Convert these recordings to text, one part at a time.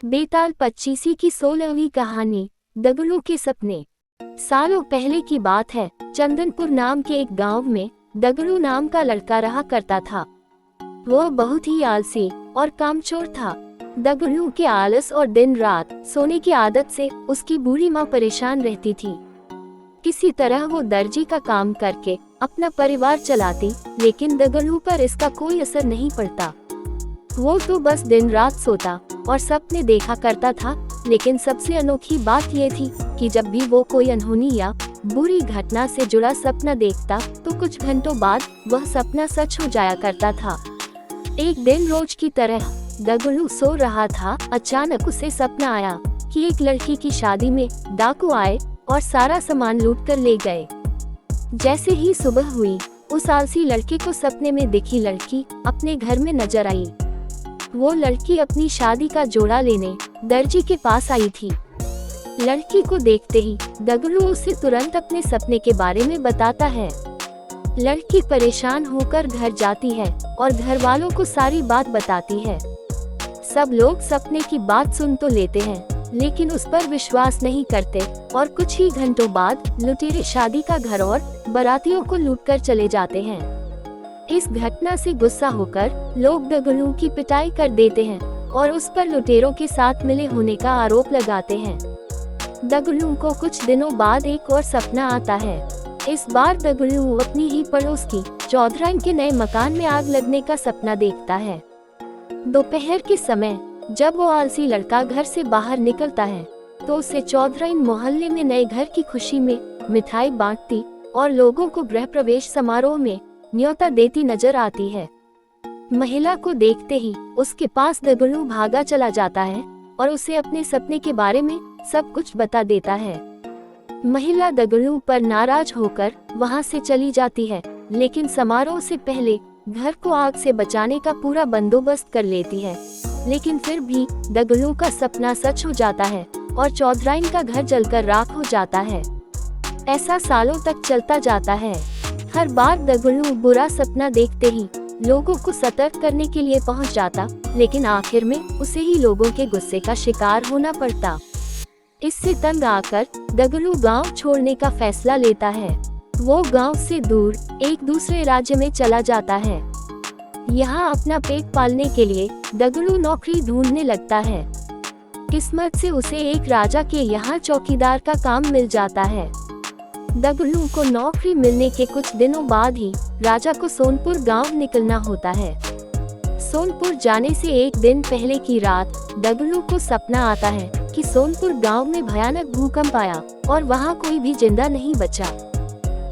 बेताल पच्चीसी की 16वीं कहानी दगलू के सपने। सालों पहले की बात है। चंदनपुर नाम के एक गांव में दगलू नाम का लड़का रहा करता था। वह बहुत ही आलसी और कामचोर था। दगलू के आलस और दिन रात सोने की आदत से उसकी बूढ़ी माँ परेशान रहती थी। किसी तरह वो दर्जी का काम करके अपना परिवार चलाती, लेकिन दगलू पर इसका कोई असर नहीं पड़ता। वो तो बस दिन रात सोता और सपने देखा करता था। लेकिन सबसे अनोखी बात ये थी कि जब भी वो कोई अनहोनी या बुरी घटना से जुड़ा सपना देखता तो कुछ घंटों बाद वह सपना सच हो जाया करता था। एक दिन रोज की तरह दगलू सो रहा था। अचानक उसे सपना आया कि एक लड़की की शादी में डाकू आए और सारा सामान लूट कर ले गए। जैसे ही सुबह हुई, उस आलसी लड़के को सपने में दिखी लड़की अपने घर में नजर आई। वो लड़की अपनी शादी का जोड़ा लेने दर्जी के पास आई थी। लड़की को देखते ही दगलू उसे तुरंत अपने सपने के बारे में बताता है। लड़की परेशान होकर घर जाती है और घर वालों को सारी बात बताती है। सब लोग सपने की बात सुन तो लेते हैं, लेकिन उस पर विश्वास नहीं करते और कुछ ही घंटों बाद लुटेरे शादी का घर और बारातियों को लूटकर चले जाते हैं। इस घटना से गुस्सा होकर लोग दगलू की पिटाई कर देते हैं और उस पर लुटेरों के साथ मिले होने का आरोप लगाते हैं। दगलू को कुछ दिनों बाद एक और सपना आता है। इस बार दगलू अपनी ही पड़ोस की चौधराइन के नए मकान में आग लगने का सपना देखता है। दोपहर के समय जब वो आलसी लड़का घर से बाहर निकलता है तो उसे चौधराइन मोहल्ले में नए घर की खुशी में मिठाई बांटती और लोगों को गृह प्रवेश समारोह में न्योता देती नजर आती है। महिला को देखते ही उसके पास दगलू भागा चला जाता है और उसे अपने सपने के बारे में सब कुछ बता देता है। महिला दगलू पर नाराज होकर वहां से चली जाती है, लेकिन समारोह से पहले घर को आग से बचाने का पूरा बंदोबस्त कर लेती है। लेकिन फिर भी दगलू का सपना सच हो जाता है और चौधराइन का घर जलकर राख हो जाता है। ऐसा सालों तक चलता जाता है। हर बार दगलू बुरा सपना देखते ही लोगों को सतर्क करने के लिए पहुंच जाता, लेकिन आखिर में उसे ही लोगों के गुस्से का शिकार होना पड़ता। इससे तंग आकर दगलू गांव छोड़ने का फैसला लेता है। वो गांव से दूर एक दूसरे राज्य में चला जाता है। यहाँ अपना पेट पालने के लिए दगलू नौकरी ढूंढने लगता है। किस्मत से उसे एक राजा के यहाँ चौकीदार का काम मिल जाता है। दगलू को नौकरी मिलने के कुछ दिनों बाद ही राजा को सोनपुर गांव निकलना होता है। सोनपुर जाने से एक दिन पहले की रात दगलू को सपना आता है कि सोनपुर गांव में भयानक भूकंप आया और वहां कोई भी जिंदा नहीं बचा।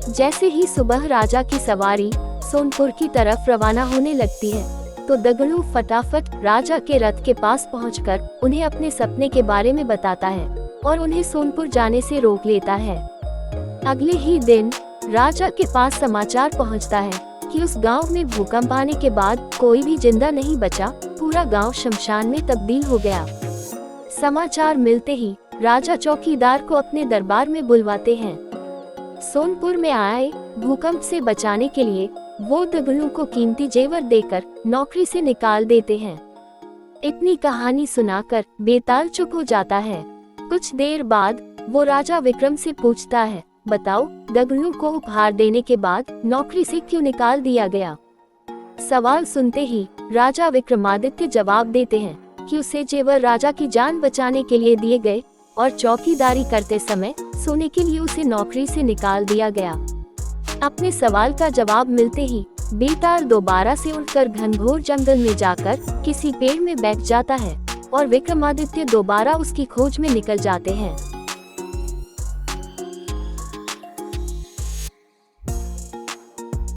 जैसे ही सुबह राजा की सवारी सोनपुर की तरफ रवाना होने लगती है तो दगलू फटाफट राजा के रथ के पास पहुंचकर उन्हें अपने सपने के बारे में बताता है और उन्हें सोनपुर जाने से रोक लेता है। अगले ही दिन राजा के पास समाचार पहुंचता है कि उस गांव में भूकंप आने के बाद कोई भी जिंदा नहीं बचा, पूरा गांव शमशान में तब्दील हो गया। समाचार मिलते ही राजा चौकीदार को अपने दरबार में बुलवाते हैं। सोनपुर में आए भूकंप से बचाने के लिए वो दगलू को कीमती जेवर देकर नौकरी से निकाल देते हैं। इतनी कहानी सुनाकर बेताल चुप हो जाता है। कुछ देर बाद वो राजा विक्रम से पूछता है, बताओ दगलू को उपहार देने के बाद नौकरी से क्यों निकाल दिया गया? सवाल सुनते ही राजा विक्रमादित्य जवाब देते हैं कि उसे जेवर राजा की जान बचाने के लिए दिए गए और चौकीदारी करते समय सोने के लिए उसे नौकरी से निकाल दिया गया। अपने सवाल का जवाब मिलते ही बेताल दोबारा से उड़कर घनघोर जंगल में जाकर किसी पेड़ में बैठ जाता है और विक्रमादित्य दोबारा उसकी खोज में निकल जाते हैं।